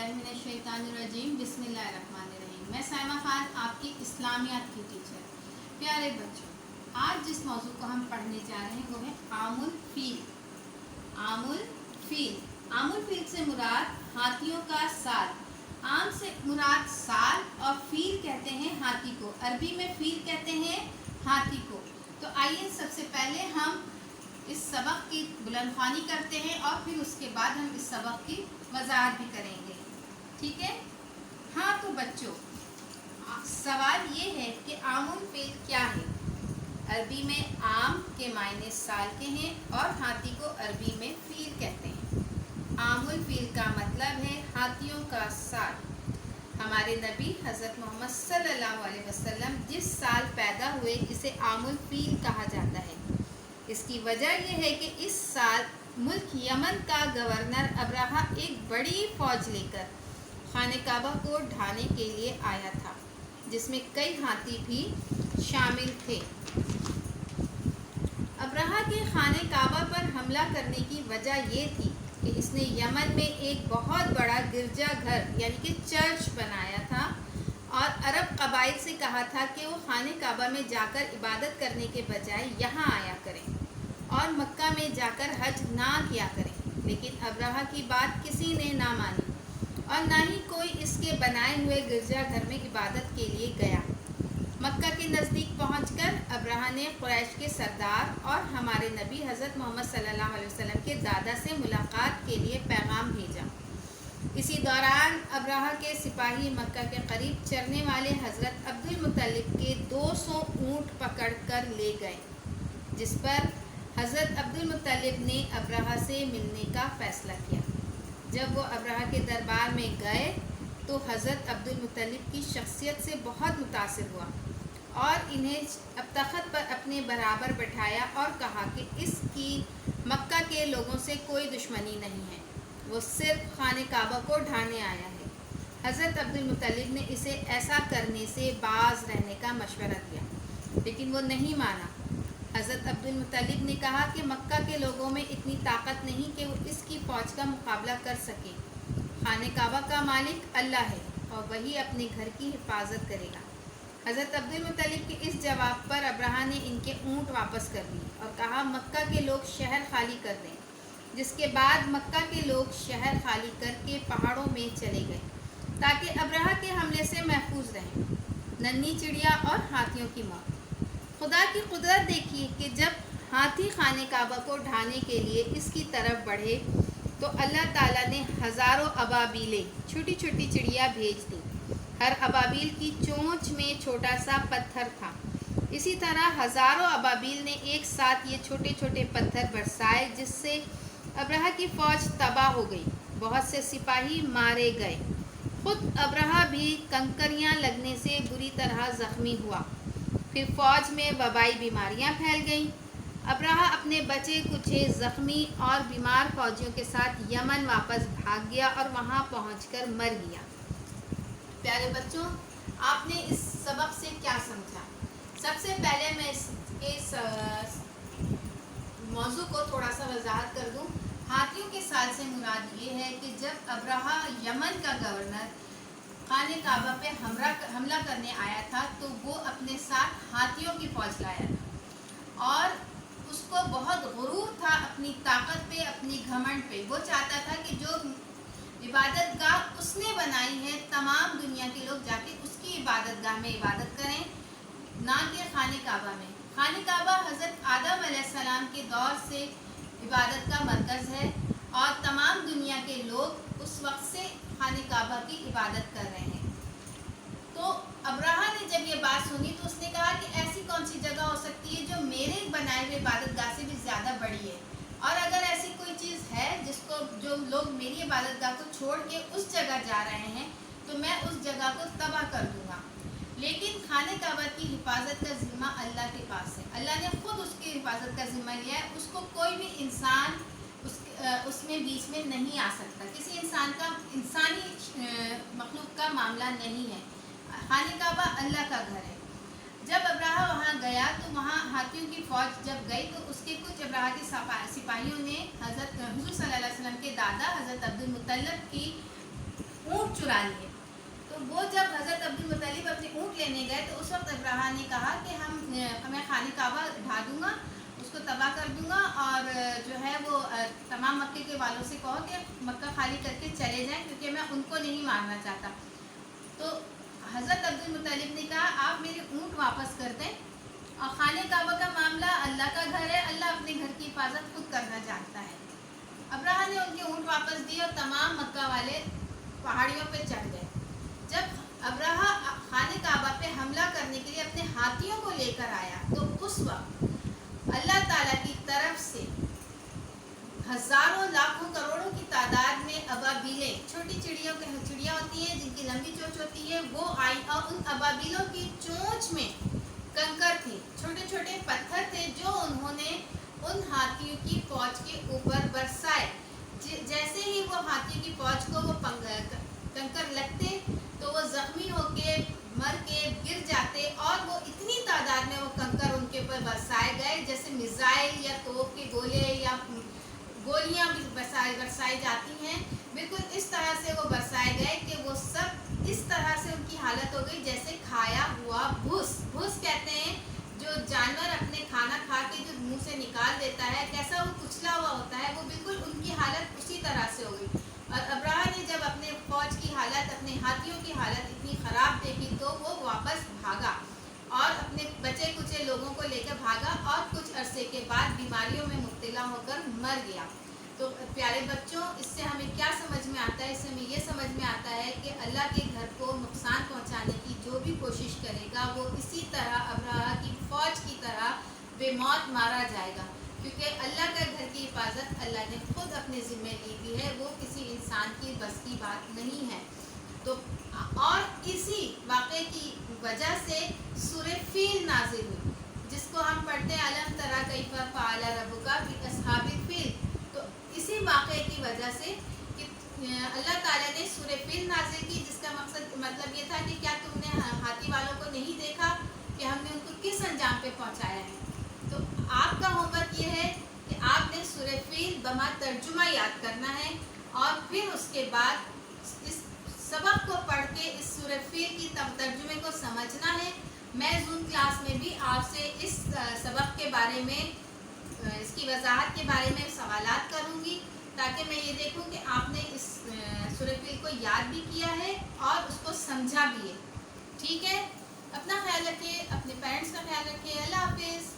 बिस्मिल्लाहिर्रहमानिर्रहीम बिस्मिल्लाहिर्रहमानिर्रहीम। मैं साइमा खान, आपकी इस्लामियात की टीचर। प्यारे बच्चों, आज जिस मौजू को हम पढ़ने जा रहे हैं वो है आमुल फील। आमुल फील। आमुल फील से मुराद हाथियों का साल। आम से मुराद साल और फील कहते हैं हाथी को। अरबी में फील कहते हैं हाथी को। तो आइए सबसे पहले हम इस सबक की बुलंदख्वानी करते हैं और फिर उसके बाद हम इस सबक की वजाहत भी करेंगे। ठीक है? हाँ, तो बच्चों, सवाल ये है कि आमुल फील क्या है। अरबी में आम के मायने साल के हैं और हाथी को अरबी में फील कहते हैं। आमुल फील का मतलब है हाथियों का साल। हमारे नबी हज़रत मोहम्मद सल्लल्लाहु अलैहि वसल्लम जिस साल पैदा हुए इसे आमुल फील कहा जाता है। इसकी वजह यह है कि इस साल मुल्क यमन का गवर्नर अब्राहा एक बड़ी फौज लेकर खाने काबा को ढाने के लिए आया था, जिसमें कई हाथी भी शामिल थे। अब्राहा के खाने काबा पर हमला करने की वजह ये थी कि इसने यमन में एक बहुत बड़ा गिरजाघर यानी कि चर्च बनाया था और अरब कबाइल से कहा था कि वो खाने काबा में जाकर इबादत करने के बजाय यहाँ आया करें और मक्का में जाकर हज ना किया करें। लेकिन अब्राहा की बात किसी ने ना मानी और ना ही कोई इसके बनाए हुए गिरजाघर में इबादत के लिए गया। मक्का के नज़दीक पहुंचकर अब्राहा ने कुरैश के सरदार और हमारे नबी हज़रत मोहम्मद सल्लल्लाहु अलैहि वसल्लम के दादा से मुलाकात के लिए पैगाम भेजा। इसी दौरान अब्राहा के सिपाही मक्का के करीब चरने वाले हज़रत अब्दुल मुत्तलिब के 200 ऊँट पकड़ कर ले गए, जिस पर हज़रत अब्दुल मुत्तलिब ने अब्राहा से मिलने का फ़ैसला किया। जब वो अब्राहा के दरबार में गए तो हज़रत अब्दुल मुत्तलिब की शख्सियत से बहुत मुतासिर हुआ और इन्हें अब तख़्त पर अपने बराबर बैठाया और कहा कि इसकी मक्का के लोगों से कोई दुश्मनी नहीं है, वो सिर्फ खाने काबा को ढाने आया है। हज़रत अब्दुल मुत्तलिब ने इसे ऐसा करने से बाज रहने का मशवरा दिया, लेकिन वो नहीं माना। हज़रत अब्दुल मुत्तलिब ने कहा कि मक्का के लोगों में इतनी ताकत नहीं कि वो इसकी फ़ौज का मुकाबला कर सके। खाने काबा का मालिक अल्लाह है और वही अपने घर की हिफाजत करेगा। हज़रत अब्दुल मुत्तलिब के इस जवाब पर अब्राहा ने इनके ऊँट वापस कर दिए और कहा मक्का के लोग शहर खाली कर दें। जिसके बाद मक्का के लोग शहर खाली करके पहाड़ों में चले गए ताकि अब्राहा के हमले से महफूज रहें। नन्ही चिड़िया और हाथियों की मौत। खुदा की कुदरत देखिए कि जब हाथी खाने काबा को ढाने के लिए इसकी तरफ बढ़े तो अल्लाह ताला ने हज़ारों अबाबीलें छोटी छोटी चिड़िया भेज दी। हर अबाबील की चोंच में छोटा सा पत्थर था। इसी तरह हज़ारों अबाबील ने एक साथ ये छोटे छोटे पत्थर बरसाए, जिससे अब्राहा की फ़ौज तबाह हो गई। बहुत से सिपाही मारे गए। खुद अब्राहा भी कंकरियाँ लगने से बुरी तरह ज़ख्मी हुआ। फिर फ़ौज में वबाई बीमारियां फैल गईं। अब्राहा अपने बचे कुचे ज़ख्मी और बीमार फ़ौजियों के साथ यमन वापस भाग गया और वहां पहुंचकर मर गया। प्यारे बच्चों, आपने इस सबक से क्या समझा? सबसे पहले मैं इस मौजू को थोड़ा सा वजाहत कर दूं। हाथियों के साल से मुराद ये है कि जब अब्राहा यमन का गवर्नर खाने काबा पे हमला करने आया था तो वो अपने साथ हाथियों की फौज लाया था और उसको बहुत गुरूर था अपनी ताकत पे, अपनी घमंड पे। वो चाहता था कि जो इबादत गाह उसने बनाई है तमाम दुनिया के लोग जाके उसकी इबादत गाह में इबादत करें, ना कि खाने काबा में। खाने काबा हज़रत आदम अलैहिस्सलाम के दौर से इबादत का मरकज़ है और तमाम दुनिया के लोग उस वक्त से खाने काबा की इबादत कर रहे हैं। तो अब्राहा ने जब ये बात सुनी तो उसने कहा कि ऐसी कौन सी जगह हो सकती है जो मेरे बनाए हुए इबादत गाह से भी ज़्यादा बड़ी है, और अगर ऐसी कोई चीज़ है जिसको जो लोग मेरी इबादत गाह को छोड़ के उस जगह जा रहे हैं तो मैं उस जगह को तबाह कर दूँगा। लेकिन खाने काबा की हिफाजत का ज़िम्मा अल्लाह के पास है। अल्लाह ने खुद उसकी हिफाजत का ज़िम्मा लिया है। उसको कोई भी इंसान उसमें बीच में नहीं आ सकता। किसी इंसानी मखलूक का मामला नहीं है। खाने काबा अल्लाह का घर है। जब अब्राहा वहाँ गया तो वहाँ हाथियों की फ़ौज जब गई तो उसके कुछ अब्राहा के सिपाहियों ने हज़रत हुज़ूर सल्लल्लाहु अलैहि वसल्लम के दादा हज़रत अब्दुल मुत्तलिब की ऊँट اونٹ چرا لیے. تو وہ جب حضرت عبدالمطلب اپنے اونٹ لینے گئے تو اس وقت ابرہہ نے کہا کہ میں خانہ کعبہ ڈھا دوں گا, اس کو تباہ کر دوں گا, اور جو ہے وہ تمام مکے کے والوں سے کہو کہ مکہ خالی کر کے چلے جائیں, کیونکہ میں ان کو نہیں مارنا چاہتا. تو حضرت عبدالمطلب نے کہا آپ میرے اونٹ واپس کر دیں, اور خانہ کعبہ کا معاملہ اللہ کا گھر ہے, اللہ اپنے گھر کی حفاظت خود کرنا چاہتا ہے. ابرہہ نے ان کے اونٹ واپس دیے اور تمام مکہ والے پہاڑیوں پہ چڑھ گئے. جب ابرہہ خانہ کعبہ پہ حملہ کرنے کے لیے اپنے ہاتھیوں کو لے کر آیا تو اس وقت اللہ تعالیٰ کی طرف سے ہزاروں لاکھوں کروڑوں کی تعداد میں ابابیلیں, چھوٹی چڑیا ہوتی ہیں جن کی لمبی چونچ ہوتی ہے, وہ آئی, اور ان ابابیلوں کی چونچ میں کنکر تھے, چھوٹے چھوٹے پتھر تھے جو انہوں نے ان ہاتھیوں کی فوج کے اوپر برسائے. جیسے ہی وہ ہاتھیوں کی فوج کو وہ کنکر لگتے تو وہ زخمی ہو کے مر کے گر جاتے, اور وہ اتنی تعداد میں وہ کنکر ان کے اوپر برسائے گئے جیسے میزائل یا توپ کے گولے یا گولیاں بھی برسائی جاتی ہیں, بالکل اس طرح سے وہ برسائے گئے کہ وہ سب اس طرح سے ان کی حالت ہو گئی جیسے کھایا ہوا بھوس. بھوس کہتے ہیں جو جانور اپنے کھانا کھا کے جو منہ سے نکال دیتا ہے, کیسا وہ کچلا ہوا ہوتا ہے, وہ بالکل ان کی حالت اسی طرح سے ہو گئی. اور ابرہہ نے جب اپنے فوج کی حالت, اپنے ہاتھیوں کی حالت اتنی خراب دیکھی تو وہ واپس بھاگا اور اپنے بچے کچے لوگوں کو لے کر بھاگا, اور کچھ عرصے کے بعد بیماریوں میں مبتلا ہو کر مر گیا. تو پیارے بچوں, اس سے ہمیں کیا سمجھ میں آتا ہے؟ اس سے ہمیں یہ سمجھ میں آتا ہے کہ اللہ کے گھر کو نقصان پہنچانے کی جو بھی کوشش کرے گا وہ اسی طرح ابرہہ کی فوج کی طرح بے موت مارا جائے گا, کیونکہ اللہ کا گھر کی حفاظت اللہ نے خود اپنے ذمہ لی ہوئی ہے, وہ کسی انسان کی بس کی بات نہیں ہے. تو اور اسی واقعے کی وجہ سے سورہ فیل نازل ہوئی, جس کو ہم پڑھتے ہیں الم تری کیف فعل ربک باصحاب الفیل. تو اسی واقعے کی وجہ سے کہ اللہ تعالیٰ نے سورہ فیل نازل کی, جس کا مطلب یہ تھا کہ کیا تم نے ہاتھی والوں کو نہیں دیکھا کہ ہم نے ان کو کس انجام پہ پہنچایا ہے. تو آپ کا ہوم ورک یہ ہے کہ آپ نے سورہ فیل بما ترجمہ یاد کرنا ہے, اور پھر اس کے بعد اس سبق کو پڑھ کے اس سورہ فیل کی ترجمے کو سمجھنا ہے. میں زوم کلاس میں بھی آپ سے اس سبق کے بارے میں, اس کی وضاحت کے بارے میں سوالات کروں گی, تاکہ میں یہ دیکھوں کہ آپ نے اس سورہ فیل کو یاد بھی کیا ہے اور اس کو سمجھا بھی ہے. ٹھیک ہے, اپنا خیال رکھیے, اپنے پیرنٹس کا خیال رکھیے. اللہ حافظ.